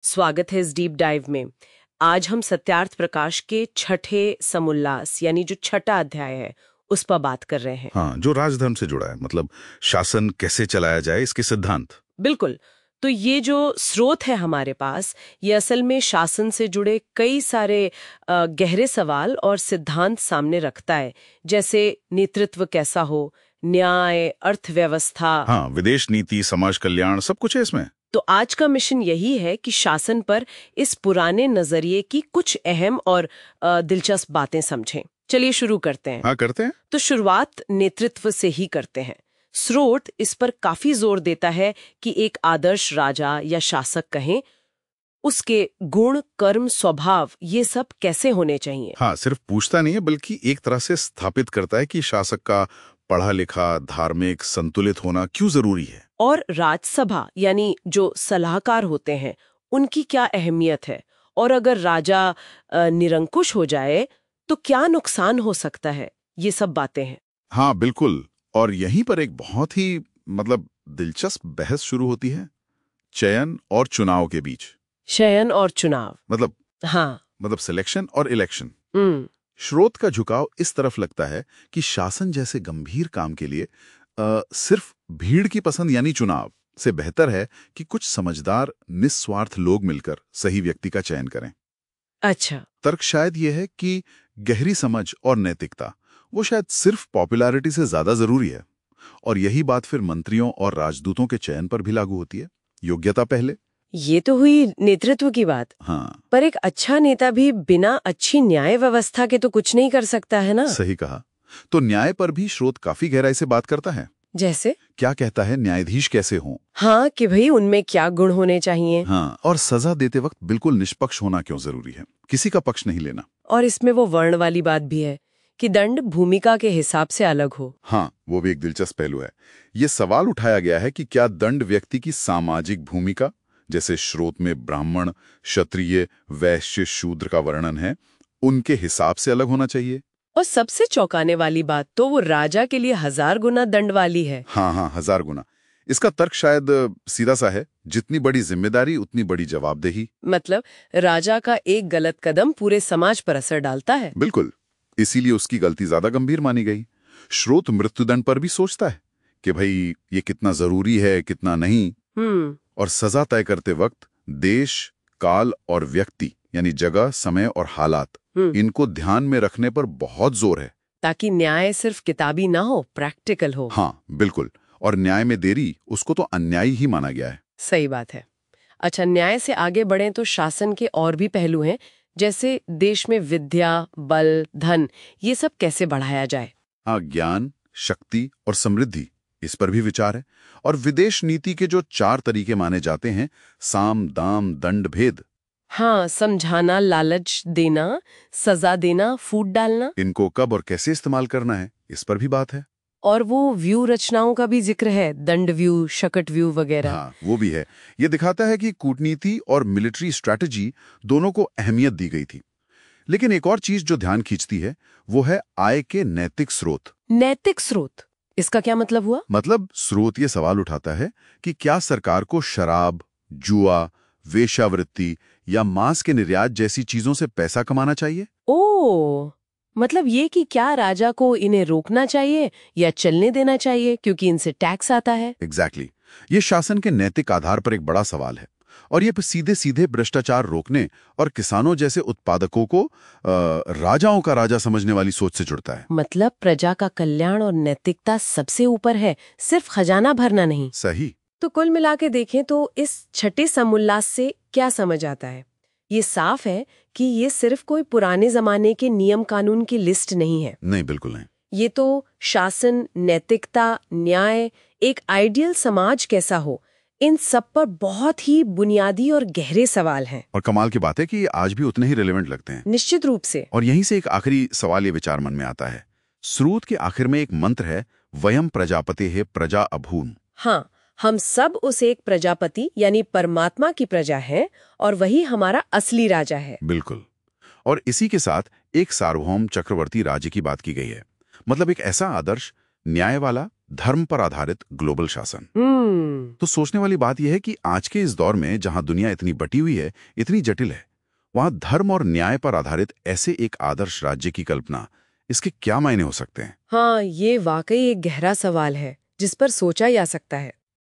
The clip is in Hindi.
स्वागत है इस डीप डाइव में। आज हम सत्यार्थ प्रकाश के छठे समुल्लास यानी जो छठा अध्याय है उस पर बात कर रहे हैं। हाँ, जो राजधर्म से जुड़ा है, मतलब शासन कैसे चलाया जाए इसके सिद्धांत। बिल्कुल। तो ये जो स्रोत है हमारे पास, ये असल में शासन से जुड़े कई सारे गहरे सवाल और सिद्धांत सामने रखता है, जैसे नेतृत्व कैसा हो, न्याय, अर्थव्यवस्था। हाँ, विदेश नीति, समाज कल्याण, सब कुछ है इसमें। तो आज का मिशन यही है कि शासन पर इस पुराने नजरिए की कुछ अहम और दिलचस्प बातें समझें। चलिए शुरू करते हैं। हाँ, करते हैं। तो शुरुआत नेतृत्व से ही करते हैं। स्रोत इस पर काफी जोर देता है कि एक आदर्श राजा या शासक कहें, उसके गुण, कर्म, स्वभाव ये सब कैसे होने चाहिए। हाँ, सिर्फ पूछता नहीं है बल्कि एक तरह से स्थापित करता है कि शासक का पढ़ा लिखा, धार्मिक, संतुलित होना क्यों जरूरी है। और राजसभा यानी जो सलाहकार होते हैं उनकी क्या अहमियत है, और अगर राजा निरंकुश हो जाए तो क्या नुकसान हो सकता है। ये सब बातें हैं। हाँ, बिल्कुल। और यहीं पर एक बहुत ही दिलचस्प बहस शुरू होती है, चयन और चुनाव के बीच। चयन और चुनाव हाँ। सिलेक्शन और इलेक्शन। हम्म। स्रोत का झुकाव इस तरफ लगता है कि शासन जैसे गंभीर काम के लिए सिर्फ भीड़ की पसंद यानी चुनाव से बेहतर है कि कुछ समझदार, निस्वार्थ लोग मिलकर सही व्यक्ति का चयन करें। अच्छा। तर्क शायद यह है कि गहरी समझ और नैतिकता वो शायद सिर्फ पॉपुलैरिटी से ज्यादा जरूरी है। और यही बात फिर मंत्रियों और राजदूतों के चयन पर भी लागू होती है। योग्यता पहले। ये तो हुई नेतृत्व की बात। हाँ, पर एक अच्छा नेता भी बिना अच्छी न्याय व्यवस्था के तो कुछ नहीं कर सकता है ना। सही कहा। तो न्याय पर भी स्रोत काफी गहराई से बात करता है। जैसे क्या कहता है, न्यायाधीश कैसे हों? हाँ, कि भाई उनमें क्या गुण होने चाहिए। हाँ, और सजा देते वक्त बिल्कुल निष्पक्ष होना क्यों जरूरी है, किसी का पक्ष नहीं लेना। और इसमें वो वर्ण वाली बात भी है कि दंड भूमिका के हिसाब से अलग हो। हाँ, वो भी एक दिलचस्प पहलू है। ये सवाल उठाया गया है कि क्या दंड व्यक्ति की सामाजिक भूमिका, जैसे स्रोत में ब्राह्मण, क्षत्रिय, वैश्य, शूद्र का वर्णन है, उनके हिसाब से अलग होना चाहिए। और सबसे चौंकाने वाली बात तो वो राजा के लिए 1000 गुना दंड वाली है। हाँ, 1000 गुना। इसका तर्क शायद सीधा सा है, जितनी बड़ी जिम्मेदारी उतनी बड़ी जवाबदेही। मतलब राजा का एक गलत कदम पूरे समाज पर असर डालता है। बिल्कुल, इसीलिए उसकी गलती ज्यादा गंभीर मानी गई। स्रोत मृत्युदंड पर भी सोचता है कि भाई ये कितना जरूरी है, कितना नहीं। और सजा तय करते वक्त देश, काल और व्यक्ति यानी जगह, समय और हालात, इनको ध्यान में रखने पर बहुत जोर है, ताकि न्याय सिर्फ किताबी ना हो, प्रैक्टिकल हो। हाँ, बिल्कुल। और न्याय में देरी उसको तो अन्याय ही माना गया है। सही बात है। अच्छा, न्याय से आगे बढ़ें तो शासन के और भी पहलू हैं, जैसे देश में विद्या, बल, धन, ये सब कैसे बढ़ाया जाए। हाँ, ज्ञान, शक्ति और समृद्धि, इस पर भी विचार है। और विदेश नीति के जो 4 तरीके माने जाते हैं, साम, दाम, दंड, भेद। हाँ, समझाना, लालच देना, सजा देना, फूट डालना, इनको कब और कैसे इस्तेमाल करना है, इस पर भी बात है। और वो व्यू रचनाओं का भी जिक्र है, दंड व्यू, शकट व्यू वगैरह। हाँ, वो भी है। ये दिखाता है कि कूटनीति और मिलिट्री स्ट्रैटेजी दोनों को अहमियत दी गई थी। लेकिन एक और चीज जो ध्यान खींचती है वो है आय के नैतिक स्रोत। नैतिक स्रोत, इसका क्या मतलब हुआ? मतलब स्रोत ये सवाल उठाता है कि क्या सरकार को शराब, जुआ, वेश्यावृत्ति या मांस के निर्यात जैसी चीजों से पैसा कमाना चाहिए। ओ, मतलब ये कि क्या राजा को इन्हें रोकना चाहिए या चलने देना चाहिए क्योंकि इनसे टैक्स आता है। एग्जैक्टली। ये शासन के नैतिक आधार पर एक बड़ा सवाल है। और ये सीधे सीधे भ्रष्टाचार रोकने और किसानों जैसे उत्पादकों को राजाओं का राजा समझने वाली सोच से जुड़ता है। मतलब प्रजा का कल्याण और नैतिकता सबसे ऊपर है, सिर्फ खजाना भरना नहीं। सही। तो कुल मिला के देखें तो इस छठे समुल्लास से क्या समझ आता है? ये साफ है कि ये सिर्फ कोई पुराने जमाने के नियम कानून की लिस्ट नहीं है। नहीं, बिल्कुल नहीं। ये तो शासन, नैतिकता, न्याय, एक आइडियल समाज कैसा हो, इन सब पर बहुत ही बुनियादी और गहरे सवाल हैं। और कमाल की बात है कि ये आज भी उतने ही रिलेवेंट लगते हैं। निश्चित रूप से। और यहीं से एक आखिरी सवाल ये विचार मन में आता है। स्रोत के आखिर में एक मंत्र है, वयम प्रजापतेः प्रजा अभूम। हाँ, हम सब उस एक प्रजापति यानी परमात्मा की प्रजा हैं और वही हमारा असली राजा है। बिल्कुल। और इसी के साथ एक सार्वभौम चक्रवर्ती राज्य की बात की गई है। मतलब एक ऐसा आदर्श न्याय वाला, धर्म पर आधारित ग्लोबल शासन। तो सोचने वाली बात यह है कि आज के इस दौर में जहां दुनिया इतनी बटी हुई है, इतनी जटिल है, वहां धर्म और न्याय पर आधारित ऐसे एक आदर्श राज्य की कल्पना, इसके क्या मायने हो सकते हैं? हाँ, ये वाकई एक गहरा सवाल है जिस पर सोचा जा सकता है।